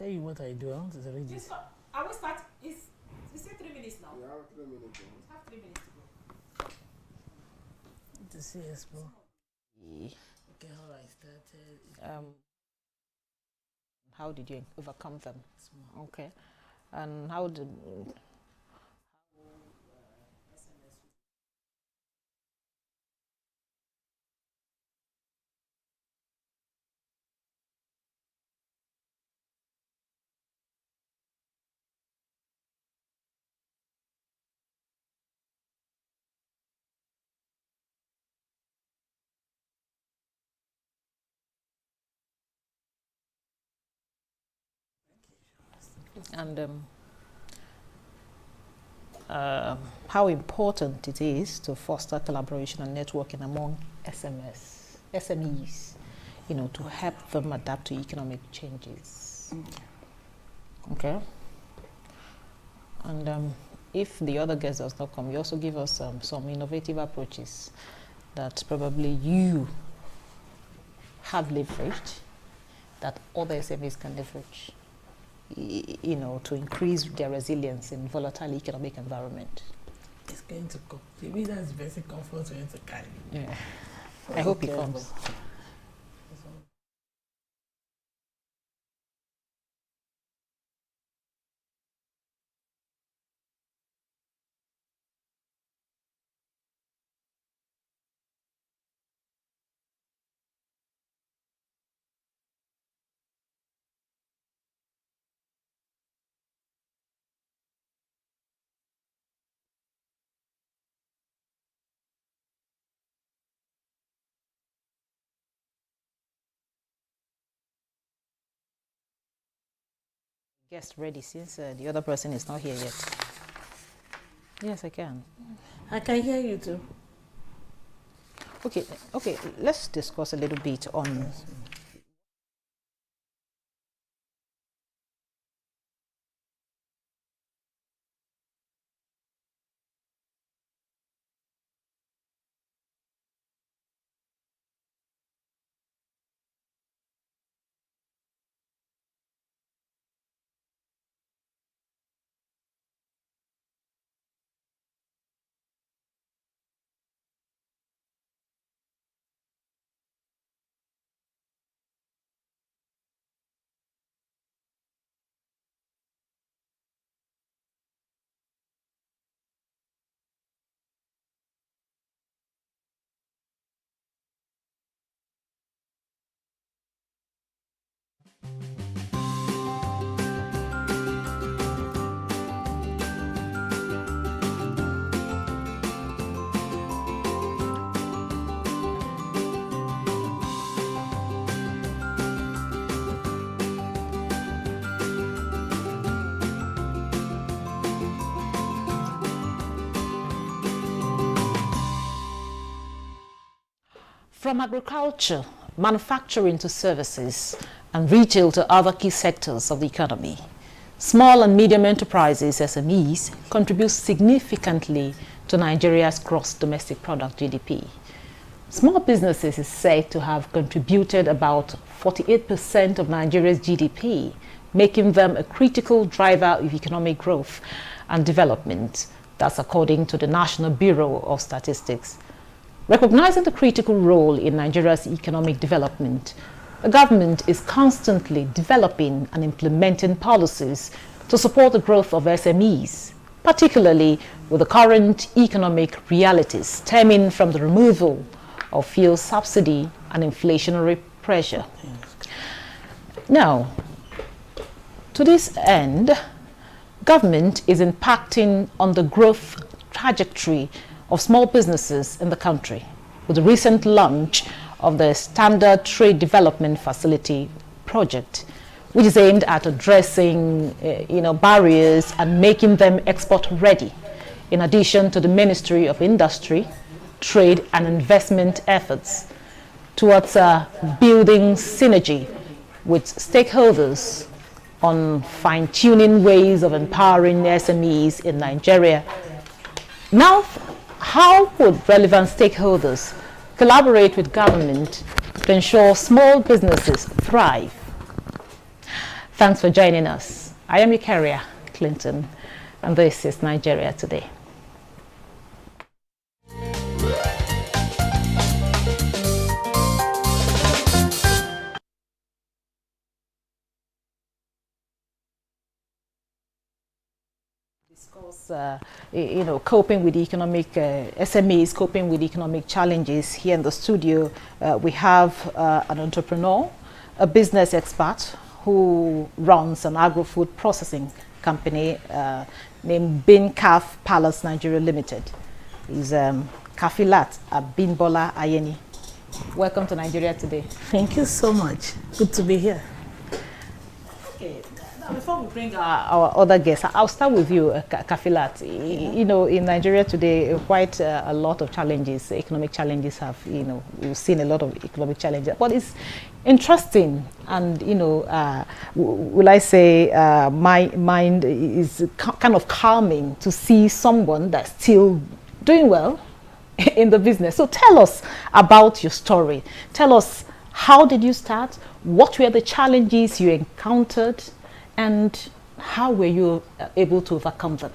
tell you what I do. I want to read this. I will start. Is it 3 minutes now? We have 3 minutes. We have 3 minutes to go. To see Expo. Okay, how I started. How did you overcome them? Okay. And how did... And how important it is to foster collaboration and networking among SMEs, you know, to help them adapt to economic changes. Okay. And if the other guest does not come, you also give us some innovative approaches that probably you have leveraged that other SMEs can leverage, you know, to increase their resilience in volatile economic environment. It's going to come. Maybe that's basic comfort going to carry. Yeah. I hope it comes. Guest ready since the other person is not here yet. Yes, I can. I can hear you too. Okay, let's discuss a little bit on from agriculture, manufacturing to services, and retail to other key sectors of the economy. Small and medium enterprises, SMEs, contribute significantly to Nigeria's gross domestic product, GDP. Small businesses is said to have contributed about 48% of Nigeria's GDP, making them a critical driver of economic growth and development. That's according to the National Bureau of Statistics. Recognizing the critical role in Nigeria's economic development, the government is constantly developing and implementing policies to support the growth of SMEs, particularly with the current economic realities stemming from the removal of fuel subsidy and inflationary pressure. Now, to this end, government is impacting on the growth trajectory of small businesses in the country with the recent launch of the Standard Trade Development Facility project, which is aimed at addressing barriers and making them export ready, in addition to the Ministry of Industry, Trade and Investment efforts towards building synergy with stakeholders on fine-tuning ways of empowering SMEs in Nigeria. Now, how would relevant stakeholders collaborate with government to ensure small businesses thrive? Thanks for joining us. I am Eucharia Clinton, and this is Nigeria Today. Coping with economic SMEs, coping with economic challenges. Here in the studio, we have an entrepreneur, a business expert who runs an agro-food processing company named Bincaf Palace Nigeria Limited. He's Kafilat Abimbola Ayeni. Welcome to Nigeria Today. Thank you so much. Good to be here. Okay. Before we bring our other guests, I'll start with you, Kafilat. In Nigeria today, quite a lot of challenges, economic challenges have, we've seen a lot of economic challenges. But it's interesting and, will I say, my mind is kind of calming to see someone that's still doing well in the business. So tell us about your story. Tell us, how did you start? What were the challenges you encountered? And how were you able to overcome them?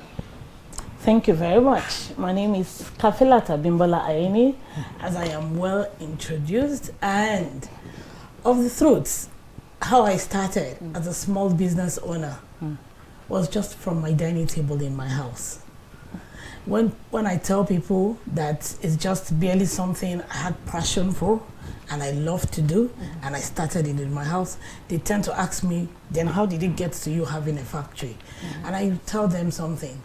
Thank you very much. My name is Kafilat Abimbola Ayeni, as I am well introduced. And of the truths, how I started as a small business owner was just from my dining table in my house. When I tell people that it's just barely something I had passion for, and I love to do, and I started it in my house, they tend to ask me, then how did it get to you having a factory? And I tell them something.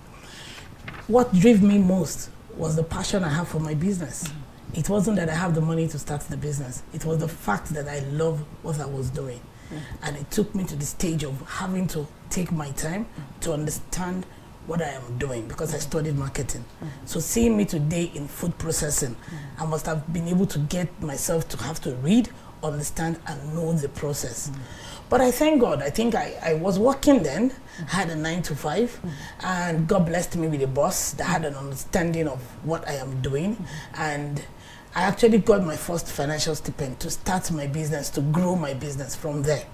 What drove me most was the passion I have for my business. It wasn't that I have the money to start the business. It was the fact that I love what I was doing. And it took me to the stage of having to take my time to understand what I am doing, because I studied marketing. So seeing me today in food processing, I must have been able to get myself to have to read, understand, and know the process. But I thank God. I think I was working then, had a 9 to 5, and God blessed me with a boss that had an understanding of what I am doing. And I actually got my first financial stipend to start my business, to grow my business from there.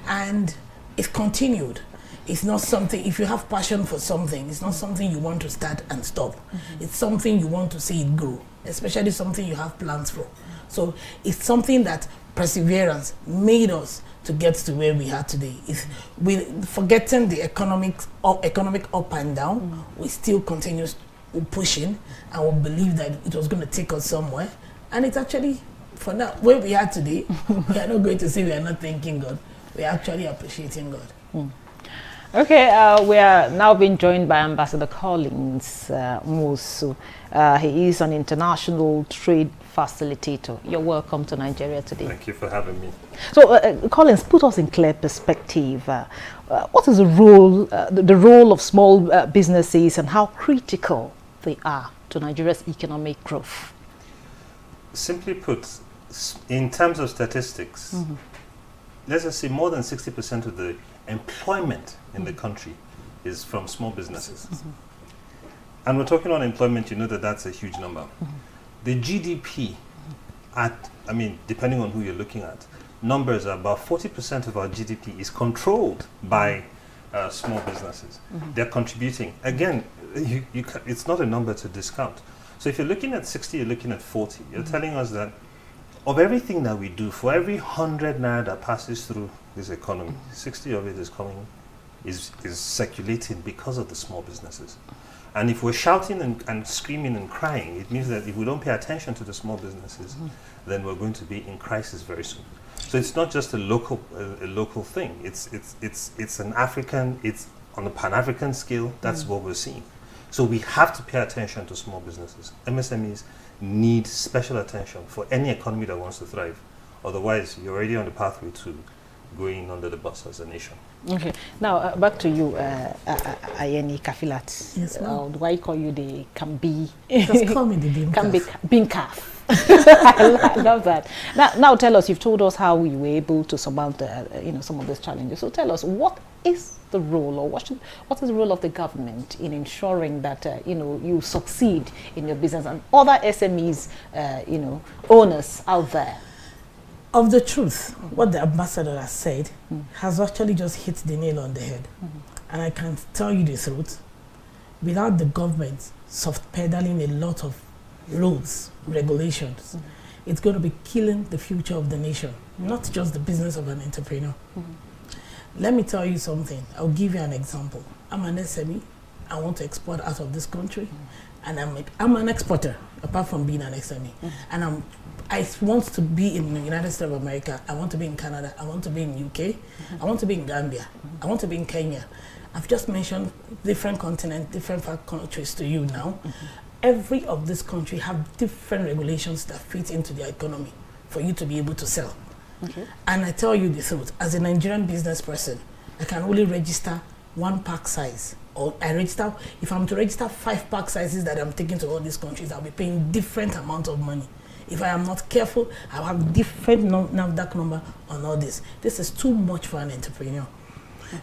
And it continued. It's not something, if you have passion for something, it's not something you want to start and stop. It's something you want to see it grow, especially something you have plans for. So it's something that perseverance made us to get to where we are today. If we forgetting the economic up and down, we still continue pushing, and we believe that it was going to take us somewhere. And it's actually, for now, where we are today, we are not going to say we are not thanking God. We are actually appreciating God. Okay, we are now being joined by Ambassador Collins Musu. He is an international trade facilitator. You're welcome to Nigeria Today. Thank you for having me. So, Collins, put us in clear perspective. What is the role of small businesses and how critical they are to Nigeria's economic growth? Simply put, in terms of statistics, let's just say more than 60% of the employment in the country is from small businesses. And we're talking on employment, you know that that's a huge number. The GDP depending on who you're looking at, numbers are about 40% of our GDP is controlled by small businesses. They're contributing. Again, it's not a number to discount. So if you're looking at 60, you're looking at 40. You're telling us that of everything that we do, for every 100 naira that passes through this economy, 60 of it is circulating because of the small businesses. And if we're shouting and screaming and crying, it means that if we don't pay attention to the small businesses, then we're going to be in crisis very soon. So it's not just a local thing. It's an African. It's on a Pan-African scale. That's what we're seeing. So we have to pay attention to small businesses. MSMEs need special attention for any economy that wants to thrive. Otherwise, you're already on the pathway to going under the bus as a nation. Okay. Now, back to you, Ayeni Kafilat. Yes, ma'am. Do I call you the Kambi? Just call me the Bincaf. I love that. Now tell us, you've told us how you were able to surmount some of these challenges. So tell us, what is the role, or what is the role of the government in ensuring that you succeed in your business and other SMEs, owners out there? of the truth, what the ambassador has said has actually just hit the nail on the head. And I can tell you the truth, without the government soft pedaling a lot of rules, regulations, it's going to be killing the future of the nation, not just the business of an entrepreneur. Let me tell you something. I'll give you an example. I'm an SME. I want to export out of this country, and I'm an exporter, apart from being an SME. And I want to be in the United States of America. I want to be in Canada. I want to be in UK. I want to be in Gambia. I want to be in Kenya. I've just mentioned different continents, different countries to you now. Every of these countries have different regulations that fit into their economy for you to be able to sell. And I tell you the truth, as a Nigerian business person, I can only register one pack size. Or if I'm to register 5 pack sizes that I'm taking to all these countries, I'll be paying different amount of money. If I am not careful, I'll have different NAFDAC number on all this. This is too much for an entrepreneur.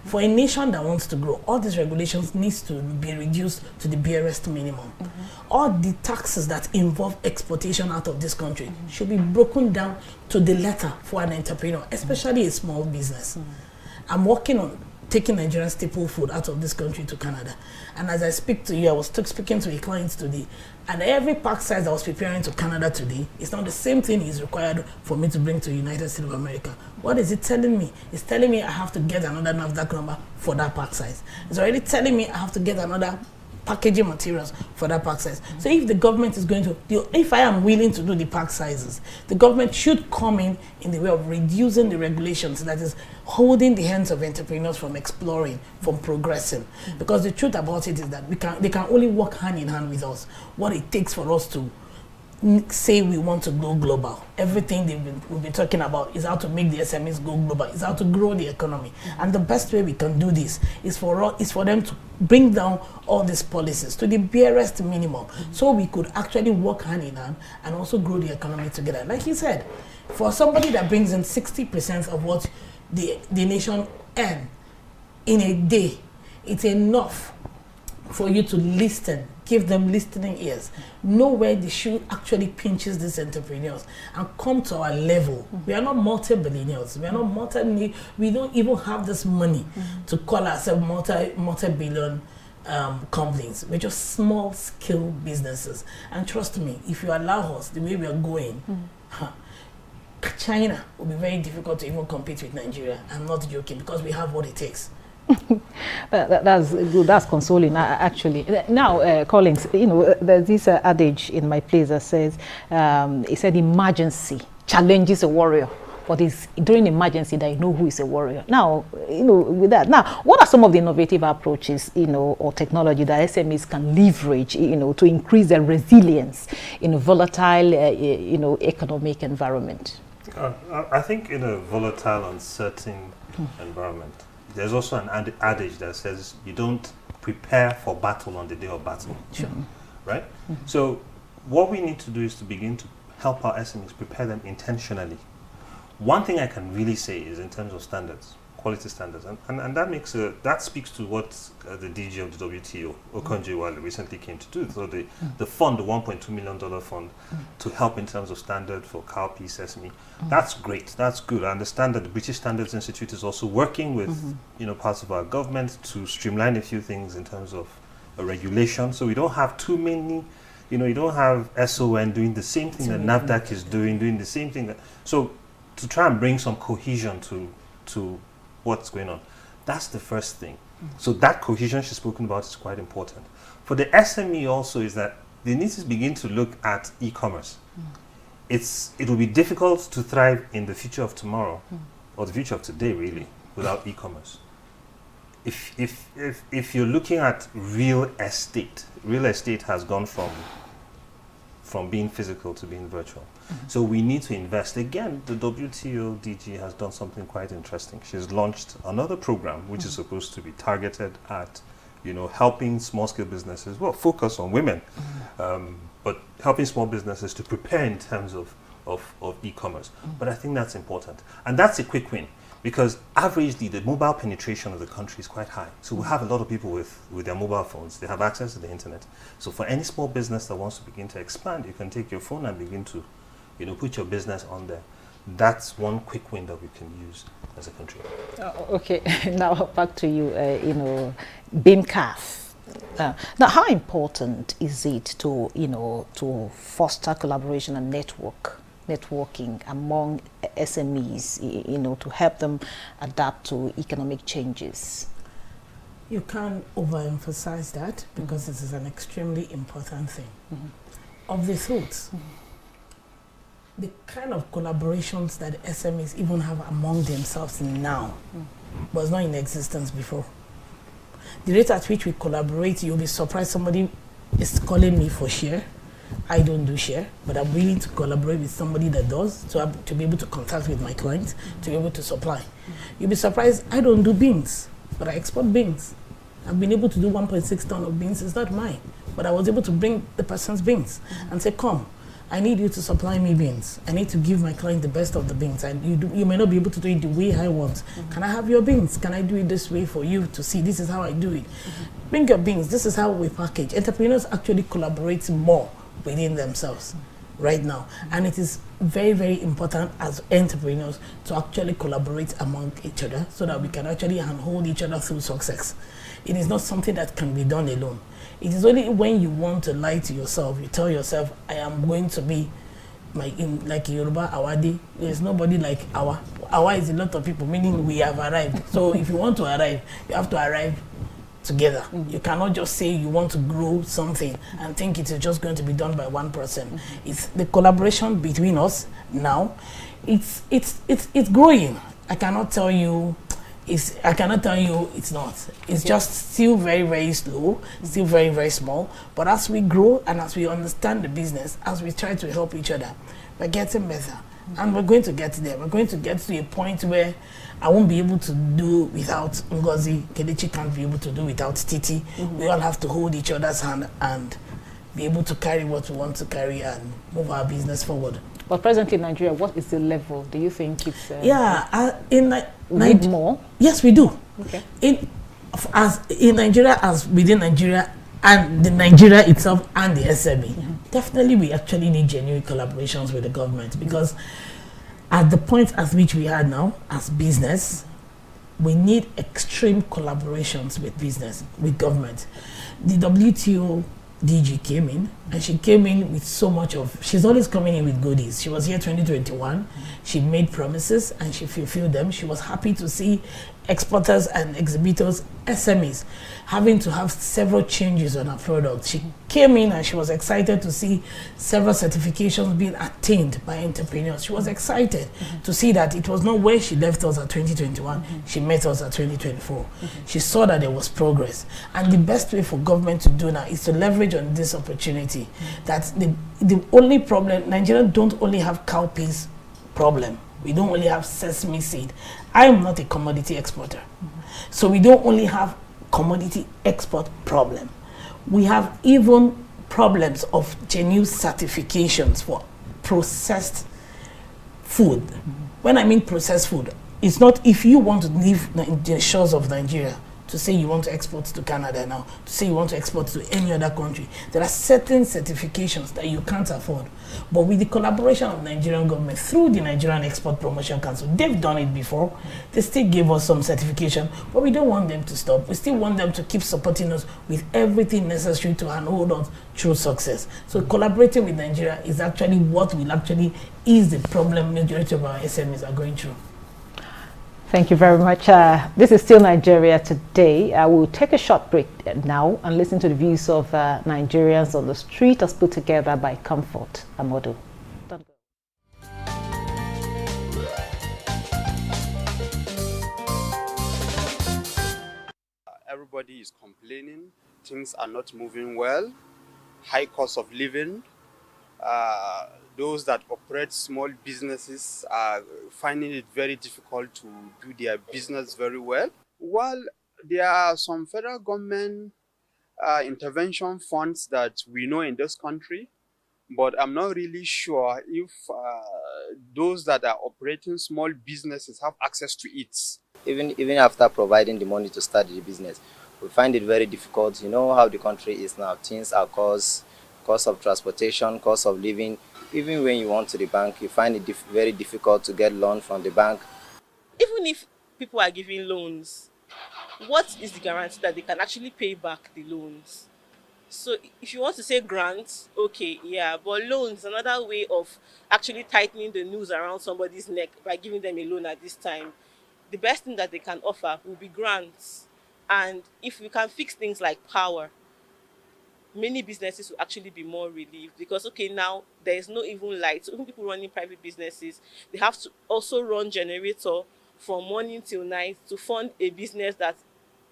For a nation that wants to grow, all these regulations needs to be reduced to the barest minimum. All the taxes that involve exportation out of this country should be broken down to the letter for an entrepreneur, especially a small business. I'm working on taking Nigerian staple food out of this country to Canada. And as I speak to you, I was speaking to a client today, and every pack size I was preparing to Canada today is not the same thing is required for me to bring to the United States of America. What is it telling me? It's telling me I have to get another NAFDAC number for that pack size. It's already telling me I have to get another packaging materials for that pack size. So if the government is going to, if I am willing to do the pack sizes, the government should come in the way of reducing the regulations that is holding the hands of entrepreneurs from exploring, from progressing. Because the truth about it is that they can only work hand in hand with us. What it takes for us to say we want to go global. Everything we've been talking about is how to make the SMEs go global, is how to grow the economy. And the best way we can do this is for them to bring down all these policies to the barest minimum, so we could actually work hand in hand and also grow the economy together. Like you said, for somebody that brings in 60% of what the nation earn in a day, it's enough for you to listen, give them listening ears, know where the shoe actually pinches these entrepreneurs, and come to our level. We are not multi-billionaires. We are not we don't even have this money to call ourselves multi-billion companies. We're just small-scale businesses. And trust me, if you allow us the way we are going, China will be very difficult to even compete with Nigeria. I'm not joking, because we have what it takes. That's good. That's consoling, actually. Now, Collins, you know, there's this adage in my place that says, it said, emergency challenges a warrior, but it's during emergency that you know who is a warrior. Now, you know, with that, now, what are some of the innovative approaches, you know, or technology that SMEs can leverage, you know, to increase their resilience in a volatile, you know, economic environment? I think in a volatile, uncertain environment, there's also an adage that says you don't prepare for battle on the day of battle. Right? So what we need to do is to begin to help our SMEs, prepare them intentionally. One thing I can really say is in terms of standards, quality standards, and that speaks to what the DG of the WTO, Okonjo-Iweala, recently came to do. So the fund, the $1.2 million fund, to help in terms of standard for cowpea, sesame, that's great, that's good. I understand that the British Standards Institute is also working with you know, parts of our government to streamline a few things in terms of a regulation, so we don't have too many. You know, you don't have SON doing the same thing that NAFDAC is doing the same thing. So to try and bring some cohesion to what's going on, that's the first thing. So that cohesion she's spoken about is quite important. For the SME also is that they need to begin to look at e-commerce. It will be difficult to thrive in the future of tomorrow, or the future of today really, without e-commerce. If you're looking at real estate has gone from being physical to being virtual. So we need to invest. Again, the WTO DG has done something quite interesting. She's launched another program which is supposed to be targeted at, you know, helping small-scale businesses, well, focus on women, but helping small businesses to prepare in terms of e-commerce. But I think that's important. And that's a quick win, because averagely the mobile penetration of the country is quite high. So we have a lot of people with their mobile phones. They have access to the internet. So for any small business that wants to begin to expand, you can take your phone and begin to, you know, put your business on there. That's one quick win that we can use as a country. Okay, now back to you, BIMCAF. Now, how important is it to, to foster collaboration and networking among SMEs, to help them adapt to economic changes? You can't overemphasize that because it is an extremely important thing. Of the truth, the kind of collaborations that SMEs even have among themselves now was not in existence before. The rate at which we collaborate, you'll be surprised somebody is calling me for share. I don't do share, but I'm willing to collaborate with somebody that does to be able to contact with my clients, to be able to supply. You'll be surprised I don't do beans, but I export beans. I've been able to do 1.6 ton of beans. It's not mine, but I was able to bring the person's beans and say, come, I need you to supply me beans. I need to give my client the best of the beans. And you may not be able to do it the way I want. Can I have your beans? Can I do it this way for you to see? This is how I do it. Bring your beans. This is how we package. Entrepreneurs actually collaborate more within themselves right now. And it is very, very important as entrepreneurs to actually collaborate among each other so that we can actually handhold each other through success. It is not something that can be done alone. It is only when you want to lie to yourself, you tell yourself, I am going to be like Yoruba, Awadi. There's nobody like Awa. Awa is a lot of people, meaning we have arrived. So if you want to arrive, you have to arrive together. You cannot just say you want to grow something and think it is just going to be done by one person. It's the collaboration between us now. It's growing. I cannot tell you it's not. It's just still very, very slow, still very, very small. But as we grow and as we understand the business, as we try to help each other, we're getting better. And we're going to get there. We're going to get to a point where I won't be able to do without Ngozi. Kelechi can't be able to do without Titi. We all have to hold each other's hand and be able to carry what we want to carry and move our business forward. But presently in Nigeria, what is the level? Do you think it's... need more? Yes, we do. Okay. In Nigeria, as within Nigeria, and the Nigeria itself and the SME, definitely we actually need genuine collaborations with the government, because at the point at which we are now as business, we need extreme collaborations with business, with government. The WTO DG came in, and she came in with so much of, she's always coming in with goodies. She was here 2021, she made promises and she fulfilled them. She was happy to see exporters and exhibitors, SMEs, having to have several changes on her product. She came in and she was excited to see several certifications being attained by entrepreneurs. She was excited to see that it was not where she left us at 2021, she met us at 2024. She saw that there was progress. And the best way for government to do now is to leverage on this opportunity. That the only problem, Nigerians don't only have cowpeas problem. We don't only have sesame seed. I am not a commodity exporter. So we don't only have commodity export problem. We have even problems of genuine certifications for processed food. When I mean processed food, it's not if you want to leave the shores of Nigeria to say you want to export to Canada now, to say you want to export to any other country. There are certain certifications that you can't afford. But with the collaboration of the Nigerian government through the Nigerian Export Promotion Council, they've done it before. They still gave us some certification, but we don't want them to stop. We still want them to keep supporting us with everything necessary to handhold us through success. So collaborating with Nigeria is actually what will actually ease the problem majority of our SMEs are going through. Thank you very much. This is Still Nigeria Today. I will take a short break now and listen to the views of Nigerians on the street as put together by Comfort Amodu. Don't go. Everybody is complaining. Things are not moving well. High cost of living. Those that operate small businesses are finding it very difficult to do their business very well. While there are some federal government intervention funds that we know in this country, but I'm not really sure if those that are operating small businesses have access to it. Even after providing the money to start the business, we find it very difficult. You know how the country is now. Things are cost of transportation, cost of living even when you want to the bank, you find it very difficult to get loan from the bank. Even if people are giving loans, what is the guarantee that they can actually pay back the loans? So if you want to say grants, okay, yeah, but loans, another way of actually tightening the noose around somebody's neck by giving them a loan at this time. The best thing that they can offer will be grants. And if we can fix things like power, many businesses will actually be more relieved, because, okay, now there is no even light. So even people running private businesses, they have to also run generator from morning till night to fund a business that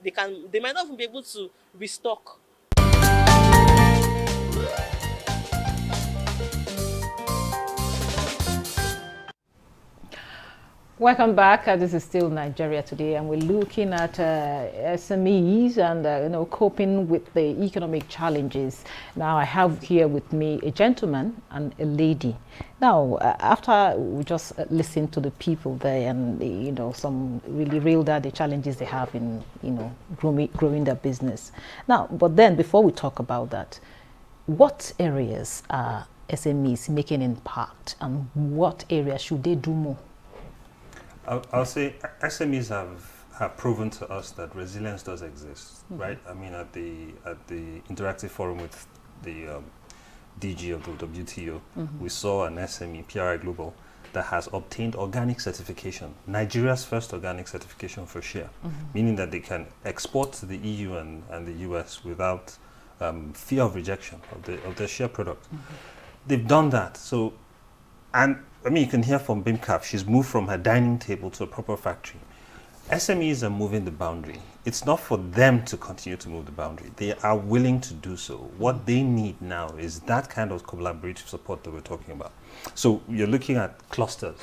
they might not even be able to restock. Welcome back. This is still Nigeria Today, and we're looking at SMEs and coping with the economic challenges. Now, I have here with me a gentleman and a lady. Now, after we just listened to the people there, and some really reeled out the challenges they have in growing their business. Now, but then before we talk about that, what areas are SMEs making impact, and what areas should they do more? I'll say SMEs have proven to us that resilience does exist, right? I mean, at the interactive forum with the DG of the WTO, we saw an SME, PRI Global, that has obtained organic certification, Nigeria's first organic certification for shea, meaning that they can export to the EU and the US without fear of rejection of their shea product. They've done that. So, and I mean, you can hear from BIMCAF, she's moved from her dining table to a proper factory. SMEs are moving the boundary. It's not for them to continue to move the boundary. They are willing to do so. What they need now is that kind of collaborative support that we're talking about. So you're looking at clusters.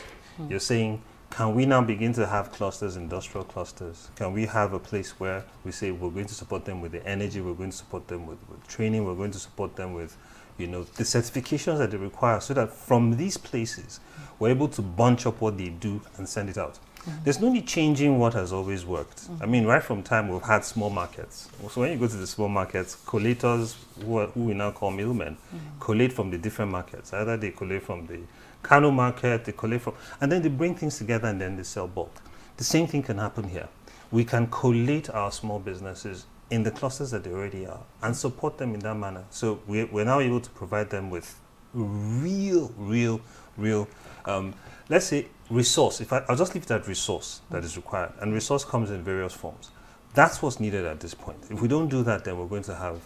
You're saying, can we now begin to have clusters, industrial clusters? Can we have a place where we say we're going to support them with the energy, we're going to support them with training, we're going to support them with the certifications that they require, so that from these places, we're able to bunch up what they do and send it out. There's no need changing what has always worked. I mean, right from time we've had small markets. So when you go to the small markets, collators, who we now call middlemen, collate from the different markets. Either they collate from the Kano market, they collate from, and then they bring things together and then they sell bulk. The same thing can happen here. We can collate our small businesses in the clusters that they already are and support them in that manner. So we're now able to provide them with real, let's say, resource. I'll just leave it at resource that is required. And resource comes in various forms. That's what's needed at this point. If we don't do that, then we're going to have,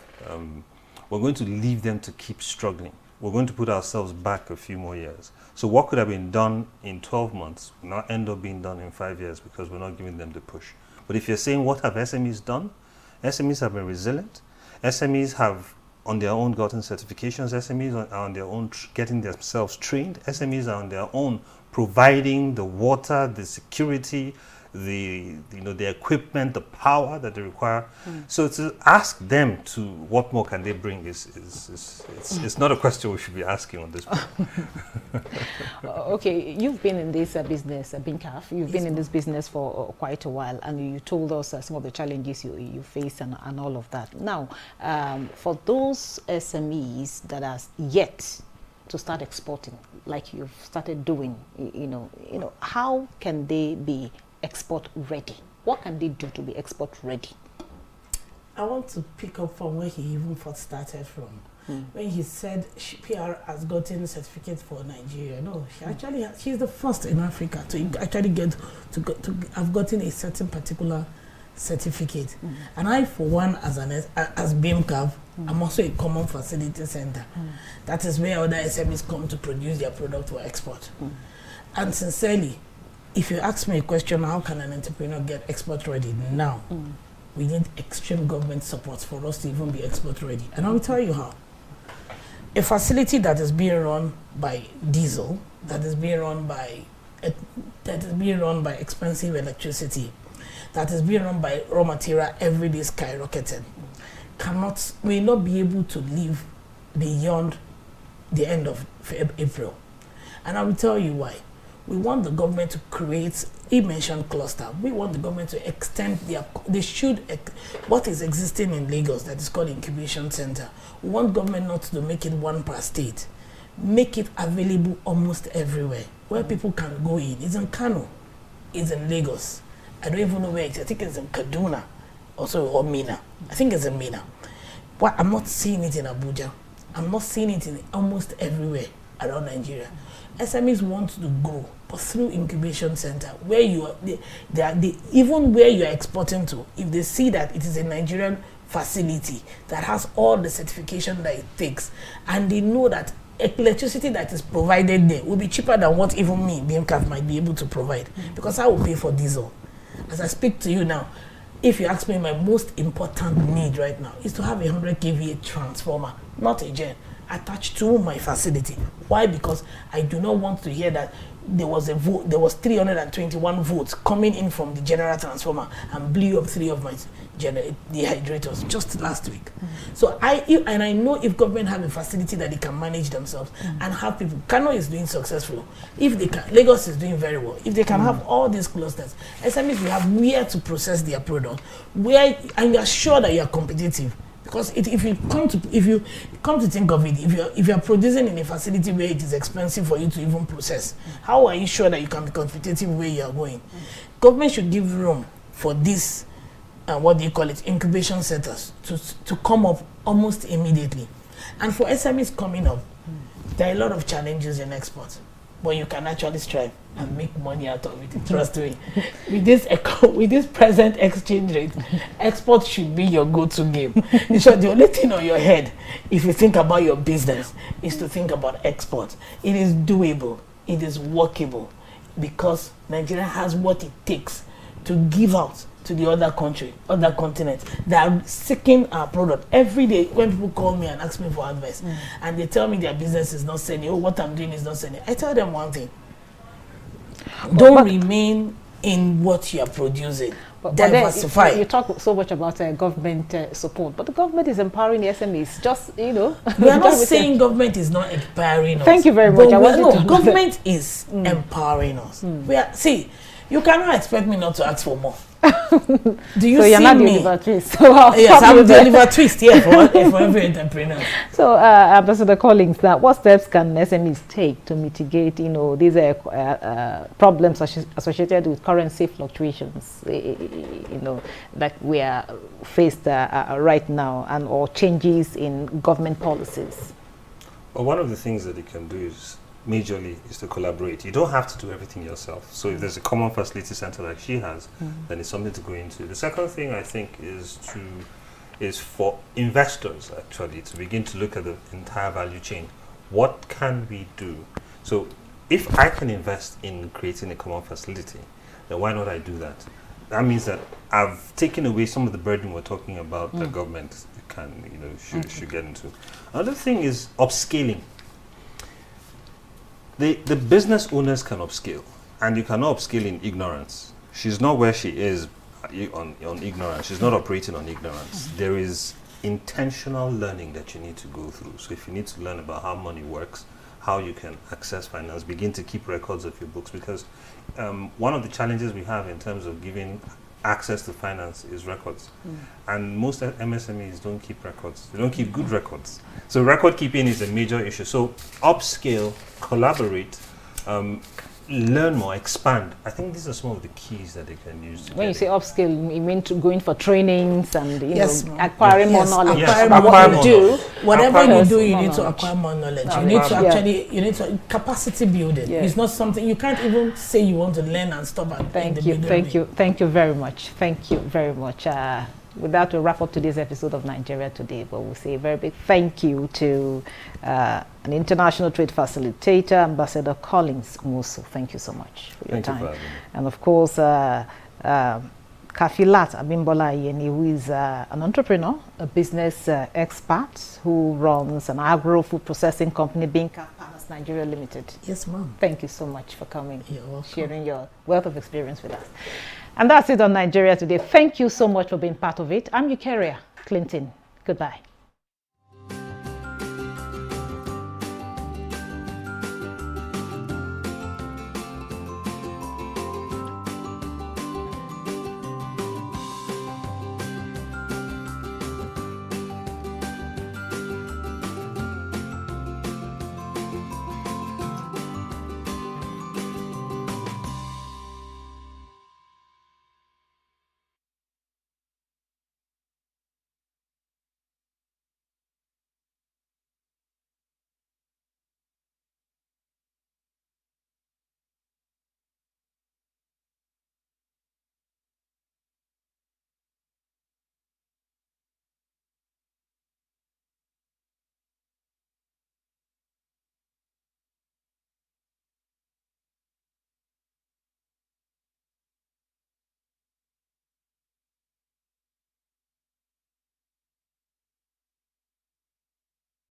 we're going to leave them to keep struggling. We're going to put ourselves back a few more years. So what could have been done in 12 months will now end up being done in 5 years, because we're not giving them the push. But if you're saying, what have SMEs done? SMEs have been resilient. SMEs have on their own gotten certifications. SMEs are on their own getting themselves trained. SMEs are on their own providing the water, the security, the equipment, the power that they require. So to ask them to what more can they bring it's not a question we should be asking on this point. Okay, you've been in this business, BIMCAF. You've been in this business for quite a while, and you told us some of the challenges you face and all of that. Now, for those SMEs that are yet to start exporting, like you've started doing, how can they be export ready? What can they do to be export ready? I want to pick up from where he even first started from. When he said PR has gotten a certificate for Nigeria. No, she's the first in Africa to actually get to have gotten a certain particular certificate. And I, for one, as BIMCAF, I'm also a common facility center. That is where other SMEs come to produce their product for export. And sincerely, if you ask me a question, how can an entrepreneur get export ready now? We need extreme government support for us to even be export ready. And I will tell you how. A facility that is being run by diesel, that is being run by expensive electricity, that is being run by raw material every day skyrocketing, may not be able to live beyond the end of April. And I will tell you why. We want the government to create a mentioned cluster. We want the government to extend what is existing in Lagos that is called incubation center. We want government not to make it one per state. make it available almost everywhere where people can go in. It's in Kano, it's in Lagos. I don't even know where it is. I think it's in Kaduna, also, or Mina. I think it's in Mina. But I'm not seeing it in Abuja. I'm not seeing it in almost everywhere around Nigeria. SMEs want to grow, but through incubation center, where you are, even where you are exporting to, if they see that it is a Nigerian facility that has all the certification that it takes, and they know that electricity that is provided there will be cheaper than what even me, BMCAF, might be able to provide, because I will pay for diesel. As I speak to you now, if you ask me, my most important need right now is to have a 100 kVA transformer, not a gen, attached to my facility. Why? Because I do not want to hear that there was a vote, there was 321 votes coming in from the general transformer and blew up 3 of my dehydrators just last week. So I know if government have a facility that they can manage themselves and have people. Kano is doing successful. If they can, Lagos is doing very well. If they can have all these clusters, SMEs will have where to process their product, where, and you are sure that you are competitive. Because if you come to think of it, if you are producing in a facility where it is expensive for you to even process, how are you sure that you can be competitive where you are going? Government should give room for this, what do you call it, incubation centers to come up almost immediately. And for SMEs coming up, there are a lot of challenges in export, but you can actually strive and make money out of it. Trust me. With this present exchange rate, export should be your go-to game. So the only thing on your head, if you think about your business, is to think about export. It is doable. It is workable, because Nigeria has what it takes to give out to the other country, other continents that are seeking our product. Every day when people call me and ask me for advice, and they tell me their business is not selling, oh, what I'm doing is not selling, I tell them one thing: don't remain in what you are producing. Diversify. You talk so much about government support, but the government is empowering the SMEs. Just, you know, we are not saying government is not empowering us. Thank you very much. Government is empowering us. We are, see, you cannot expect me not to ask for more. Do you see me? Oliver Twist. So yes, I'm the Oliver Twist here for every entrepreneur. So, Ambassador Collins, what steps can SMEs take to mitigate, you know, these problems associated with currency fluctuations, you know, that we are faced right now, and or changes in government policies? Well, one of the things that you can do is majorly is to collaborate. You don't have to do everything yourself. So if there's a common facility center like she has, then it's something to go into. The second thing I think is for investors actually to begin to look at the entire value chain. What can we do? So if I can invest in creating a common facility, then why not I do that? That means that I've taken away some of the burden we're talking about that government can, you know, should get into. Another thing is upscaling. The business owners can upscale, and you cannot upscale in ignorance. She's not where she is on ignorance. She's not operating on ignorance. There is intentional learning that you need to go through. So if you need to learn about how money works, how you can access finance, begin to keep records of your books, because one of the challenges we have in terms of giving access to finance is records. And most MSMEs don't keep records. They don't keep good records. So record keeping is a major issue. So upscale, collaborate, learn more, expand. I think these are some of the keys that they can use. When you say upskill, you mean to going for trainings and acquiring more knowledge. Acquire more knowledge. Whatever you do, you need to acquire more knowledge. You need to you need to capacity building. It's not something you can't even say you want to learn and stop at. Thank you very much. Thank you very much. With that, we'll wrap up today's episode of Nigeria Today, but we'll say a very big thank you to an international trade facilitator, Ambassador Collins Nwosu. Thank you so much for your time. And of course, Kafilat Abimbola Ayeni, who is an entrepreneur, a business expert who runs an agro-food processing company, BMCAF Partners Nigeria Limited. Yes, ma'am. Thank you so much for coming, sharing your wealth of experience with us. And that's it on Nigeria Today. Thank you so much for being part of it. I'm Eucharia Clinton. Goodbye.